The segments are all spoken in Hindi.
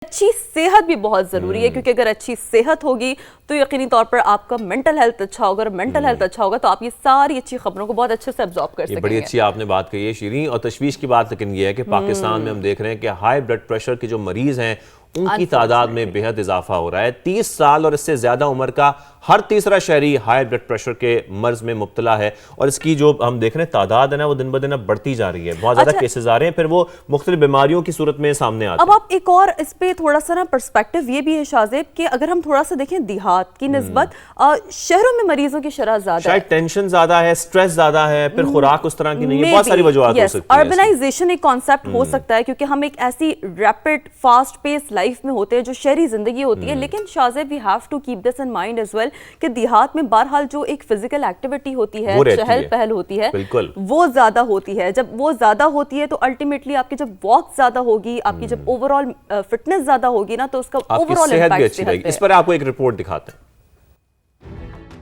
अच्छी सेहत भी बहुत ज़रूरी है, क्योंकि अगर अच्छी सेहत होगी तो यकीनी तौर पर आपका मेंटल हेल्थ अच्छा होगा, और मेंटल हेल्थ अच्छा होगा तो आप ये सारी अच्छी खबरों को बहुत अच्छे से अब्जॉर्ब कर सकेंगे। बड़ी अच्छी आपने बात कही है शीरीन, और तशवीश की बात लेकिन ये है कि पाकिस्तान में हम देख रहे हैं कि हाई ब्लड प्रेशर के जो मरीज हैं उनकी तादाद में बेहद इजाफा हो रहा है। 30 साल और इससे ज्यादा उम्र का हर तीसरा शहरी हाई ब्लड प्रेशर के मर्ज में मुब्तला है, और इसकी जो हम देख रहे हैं तादाद है ना वो दिन ब दिन अब बढ़ती जा रही है। बहुत ज्यादा केसेस आ रहे हैं, फिर वो मुख्तलिफ बीमारियों की सूरत में सामने आते हैं। अब आप एक और इस पे थोड़ा सा ना पर्सपेक्टिव ये भी है शाज़ेब कि अगर हम थोड़ा सा देखें देहात की निस्बत शहरों में मरीजों की शरह ज्यादा शायद टेंशन ज्यादा है, स्ट्रेस ज्यादा है, फिर खुराक उस तरह की नहीं है, बहुत सारी वजूहत हो सकती है। अर्बनाइजेशन एक कॉन्सेप्ट हो सकता है, क्योंकि हम एक ऐसी रैपिड फास्ट पेस लाइफ में होते हैं जो शहरी जिंदगी होती है। लेकिन Shazeb we have to keep this in mind as well कि देहात में बहरहाल जो एक फिजिकल एक्टिविटी होती है, चहल पहल होती है, वो ज्यादा होती है। जब वो ज्यादा होती है तो अल्टीमेटली आपकी जब वॉक ज्यादा होगी, आपकी जब ओवरऑल फिटनेस ज्यादा होगी ना, तो उसका ओवरऑल सेहत भी अच्छी रहेगी। इस पर आपको एक रिपोर्ट दिखाते हैं।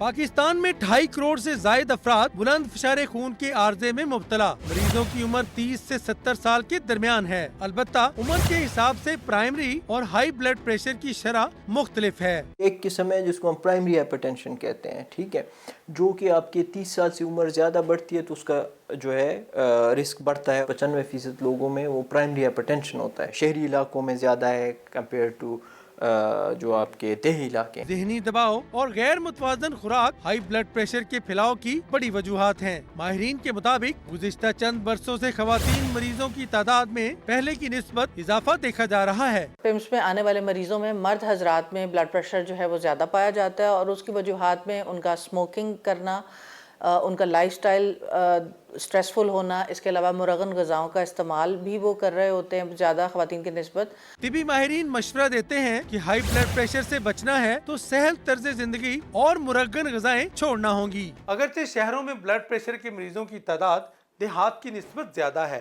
पाकिस्तान में 2.5 करोड़ से जायद अफराद बुलंद फिशारे खून के आर्जे में मुब्तला। मरीजों की उम्र 30 से 70 साल के दरमियान है। अलबत्ता उम्र के हिसाब से प्राइमरी और हाई ब्लड प्रेशर की शरह मुख्तलिफ है। एक किस्म है जिसको हम प्राइमरी हाइपरटेंशन कहते हैं, ठीक है, जो कि आपके 30 साल से उम्र ज़्यादा बढ़ती है तो उसका जो है रिस्क बढ़ता है। 95% लोगों में वो प्राइमरी हाइपरटेंशन होता है। शहरी इलाकों में ज़्यादा है कंपेयर टू जो आपके देही इलाके। ज़हनी दबाव और गैर मुतवाज़न खुराक हाई ब्लड प्रेशर के फैलाव की बड़ी वजूहात हैं। माहिरीन के मुताबिक गुज़िश्ता चंद बरसों से ख़वातीन मरीजों की तादाद में पहले की निस्बत इजाफा देखा जा रहा है। पिम्स में आने वाले मरीजों में मर्द हजरात में ब्लड प्रेशर जो है वो ज़्यादा पाया जाता है, और उसकी वजूहात में उनका स्मोकिंग करना, उनका लाइफस्टाइल स्ट्रेसफुल होना, इसके अलावा मुरगन ग़िज़ाओं का इस्तेमाल भी वो कर रहे होते हैं ज़्यादा ख़वातीन की निस्बत। तिबी माहिरीन मशवरा देते हैं कि हाई ब्लड प्रेशर से बचना है तो सहल तर्ज जिंदगी और मुरगन ग़िज़ाएं छोड़ना होंगी। अगरचे शहरों में ब्लड प्रेशर के मरीजों की तादाद देहात की निस्बत ज़्यादा है,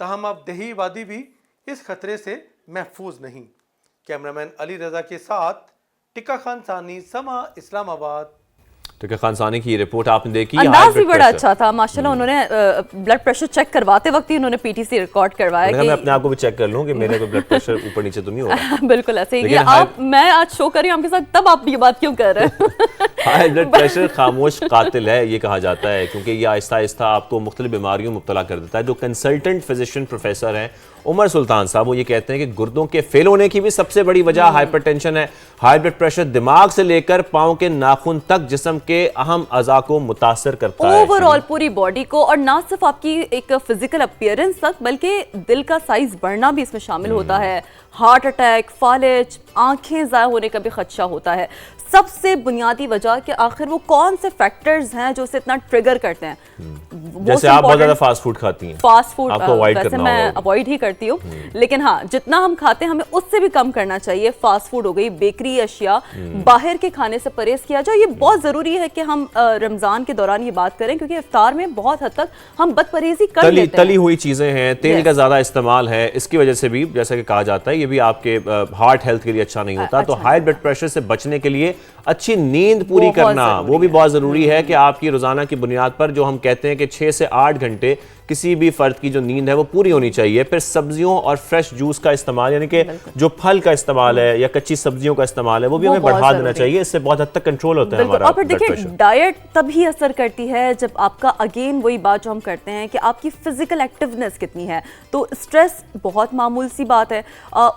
ताहम अब दही वादी भी इस खतरे से महफूज नहीं। कैमरामैन अली रजा के साथ टिक्का खान सानी, समा, इस्लामाबाद। टिक्का खान सानी की रिपोर्ट आपने देखी। अंदाज भी बड़ा अच्छा था माशाल्लाह। उन्होंने ब्लड प्रेशर चेक करवाते वक्त ही उन्होंने पीटीसी रिकॉर्ड करवाया कि मैं अपने आप को भी चेक कर लूं कि मेरे को ब्लड प्रेशर ऊपर नीचे तो नहीं हो रहा। बिल्कुल ऐसे ही। आप मैं आज शो कर रही हूं आपके साथ, तब आप ये बात क्यों कर रहे हैं? हाई ब्लड प्रेशर खामोश कातिल है ये कहा जाता है, क्योंकि ये आहिस्ता आहिस्ता आपको मुख्तलिफ बीमारियों में मुब्तला कर देता है। जो कंसल्टेंट फिजिशियन प्रोफेसर हैं उमर सुल्तान साहब, वो ये कहते हैं कि गुर्दों के फेल होने की भी सबसे बड़ी वजह हाइपरटेंशन है। हाई ब्लड प्रेशर दिमाग से लेकर पांव के नाखून तक जिस्म के अहम अज़ा को मुतासर करता है, ओवरऑल पूरी बॉडी को, और ना सिर्फ आपकी एक फिजिकल अपीयरेंस तक बल्कि दिल का साइज बढ़ना भी इसमें शामिल होता है। हार्ट अटैक, फालिज, आंखें ज़ाया होने का भी खदशा होता है। सबसे बुनियादी वजह कि आखिर वो कौन से फैक्टर्स हैं जो उसे इतना ट्रिगर करते हैं। जैसे आप बहुत ज्यादा फास्ट फूड खाती हैं, फास्ट फूड वैसे मैं अवॉइड ही करती हूँ, लेकिन हाँ जितना हम खाते हैं हमें उससे भी कम करना चाहिए। फास्ट फूड हो गई, बेकरी अशिया, बाहर के खाने से परहेज किया जाए। ये बहुत जरूरी है कि हम रमजान के दौरान ये बात करें, क्योंकि इफ्तार में बहुत हद तक हम बदपरहेजी कर लेते हैं। तली हुई चीजें हैं, तेल का ज्यादा इस्तेमाल है, इसकी वजह से भी जैसा कि कहा जाता है ये भी आपके हार्ट हेल्थ के लिए अच्छा नहीं होता। तो हाई ब्लड प्रेशर से बचने के लिए अच्छी नींद पूरी करना वो भी बहुत जरूरी है कि आपकी रोजाना की बुनियाद पर जो हम कहते हैं कि 6 से 8 घंटे किसी भी फर्द की जो नींद है वो पूरी होनी चाहिए। फिर सब्जियों और फ्रेश जूस का इस्तेमाल, यानी कि जो फल का इस्तेमाल है या कच्ची सब्जियों का इस्तेमाल है वो भी हमें बढ़ा देना चाहिए। इससे बहुत हद तक कंट्रोल होता है हमारा। और फिर देखिए डाइट तभी असर करती है जब आपका, अगेन वही बात जो हम करते हैं कि आपकी फिजिकल एक्टिवनेस कितनी है। तो स्ट्रेस बहुत मामूल सी बात है,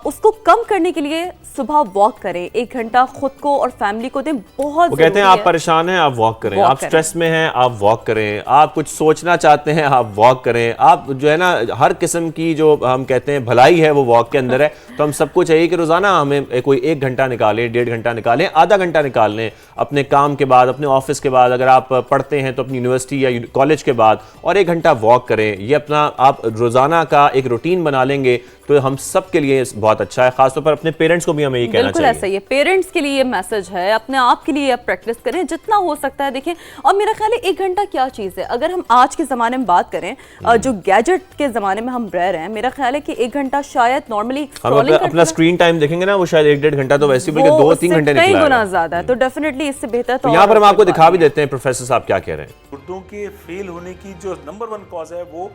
उसको कम करने के लिए सुबह वॉक करें, 1 घंटा खुद को और फैमिली को दें। बहुत कहते हैं आप परेशान हैं आप वॉक करें, आप स्ट्रेस में हैं आप वॉक करें, आप कुछ सोचना चाहते हैं आप वॉक करें, आप जो है ना हर किस्म की जो हम कहते हैं भलाई है वो वॉक के अंदर है। तो हम सबको चाहिए कि रोजाना हमें कोई 1 घंटा निकालें, 1.5 घंटा निकालें, आधा घंटा निकाल लें अपने काम के बाद, अपने ऑफिस के बाद, अगर आप पढ़ते हैं तो अपनी यूनिवर्सिटी या कॉलेज के बाद, और 1 घंटा वॉक करें। ये अपना आप रोजाना का एक रूटीन बना लेंगे तो हम सब के लिए बहुत अच्छा है। खासतौर पर अपने पेरेंट्स को भी हमें ये कहना चाहिए। बिल्कुल ऐसा ही है, पेरेंट्स के लिए ये मैसेज है, अपने आप के लिए आप प्रैक्टिस करें जितना हो सकता है। देखें, और मेरा ख्याल है 1 घंटा क्या चीज़ है। अगर हम आज के ज़माने में बात करें, जो गैजेट के ज़माने में हम रह रहे हैं, मेरा ख्याल है कि 1 घंटा शायद नॉर्मली अपना स्क्रीन टाइम देखेंगे ना वो शायद 1-1.5 घंटा तो वैसे बल्कि 2-3 घंटे कई गुना ज़्यादा है। तो डेफिनेटली इससे बेहतर तो यहाँ पर हम आपको दिखा भी देते हैं। प्रोफेसर साहब क्या कह रहे हैं? गुर्दों के फेल होने की जो नंबर 1 कॉज है वो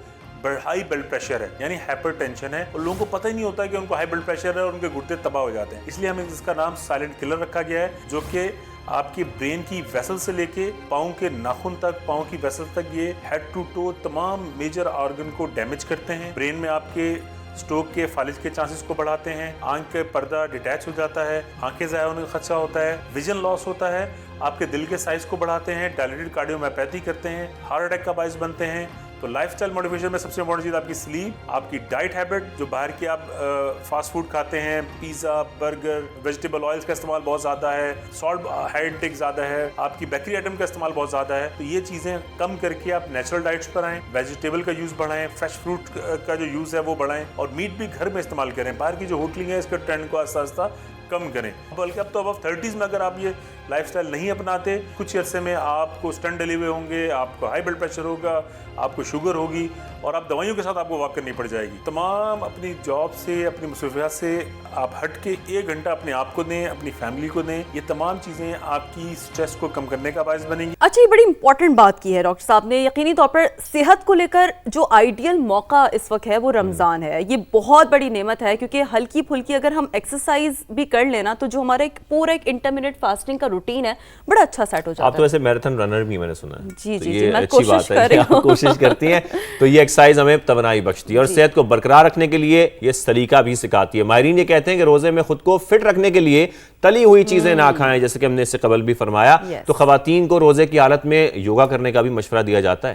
हाई ब्लड प्रेशर है यानी हाइपरटेंशन है, और लोगों को पता ही नहीं होता कि उनको हाई ब्लड प्रेशर है और उनके गुर्दे तबाह हो जाते हैं। इसलिए हमें इसका नाम साइलेंट किलर रखा गया है, जो कि आपके ब्रेन की वेसल से लेके पाँव के नाखून तक, पाँव की वेसल तक ये हेड टू टो तमाम मेजर ऑर्गन को डैमेज करते हैं। ब्रेन में आपके स्ट्रोक के फालिज के चांसेस को बढ़ाते हैं, आंख के पर्दा डिटैच हो जाता है, आंखें ज़ाया होने का खदशा होता है, विजन लॉस होता है, आपके दिल के साइज को बढ़ाते हैं, डायलेटेड कार्डियोमायोपैथी करते हैं, हार्ट अटैक का बायस बनते हैं। तो लाइफस्टाइल मॉडिफिकेशन में सबसे इंपॉर्टेंट चीज़ आपकी स्लीप, आपकी डाइट हैबिट, जो बाहर की आप फास्ट फूड खाते हैं, पिज़्ज़ा, बर्गर, वेजिटेबल ऑयल्स का इस्तेमाल बहुत ज़्यादा है, सॉल्ट हाई इंटेक ज़्यादा है, आपकी बेकरी आइटम का इस्तेमाल बहुत ज़्यादा है। तो ये चीज़ें कम करके आप नेचुरल डाइट्स पर आएँ, वेजिटेबल का यूज़ बढ़ाएं, फ्रेश फ्रूट का जो यूज़ है वो बढ़ाएं, और मीट भी घर में इस्तेमाल करें। बाहर की जो होटलिंग है इसके ट्रेंड को आस्ता आस्ता कम करें। बल्कि अब तो अब 30s में अगर आप ये लाइफस्टाइल नहीं अपनाते, कुछ अर्से में आपको स्टंट डिलीवर होंगे, आपको हाई ब्लड प्रेशर होगा, आपको शुगर होगी, और आप दवाइयों के साथ आपको वॉक करनी पड़ जाएगी। तमाम अपनी जॉब से, अपनी मसरूफियात से आप हट के 1 घंटा अपने आप को दें, अपनी फैमिली को दें। ये तमाम चीज़ें आपकी स्ट्रेस को कम करने का बायस बनेंगी। अच्छा, ये बड़ी इंपॉर्टेंट बात की है डॉक्टर साहब ने। यकीनी तौर पर सेहत को लेकर जो आइडियल मौका इस वक्त है वो रमज़ान है। ये बहुत बड़ी नेमत है, क्योंकि हल्की फुल्की अगर हम एक्सरसाइज भी कर लेना तो जो हमारा एक पूरा एक इंटरमिटेंट फास्टिंग का रूटीन है बड़ा अच्छा सेट हो जाता है। आप तो वैसे मैराथन रनर भी मैंने सुना है। जी तो जी ये जी, मैं अच्छी कोशिश बात है कर रही कि आप हूँ। कोशिश करती हैं। तो ये एक्सरसाइज हमें तवानाई बख्शती है और सेहत को बरकरार रखने के लिए ये तरीका भी सिखाती है। माहिरीन ये कहते हैं कि रोजे में खुद को फिट रखने के लिए तली हुई चीजें ना खाएं, जैसे कि हमने इससे कबल भी फरमाया। तो खवातीन को रोजे की हालत में योगा करने का भी मशवरा दिया जाता है।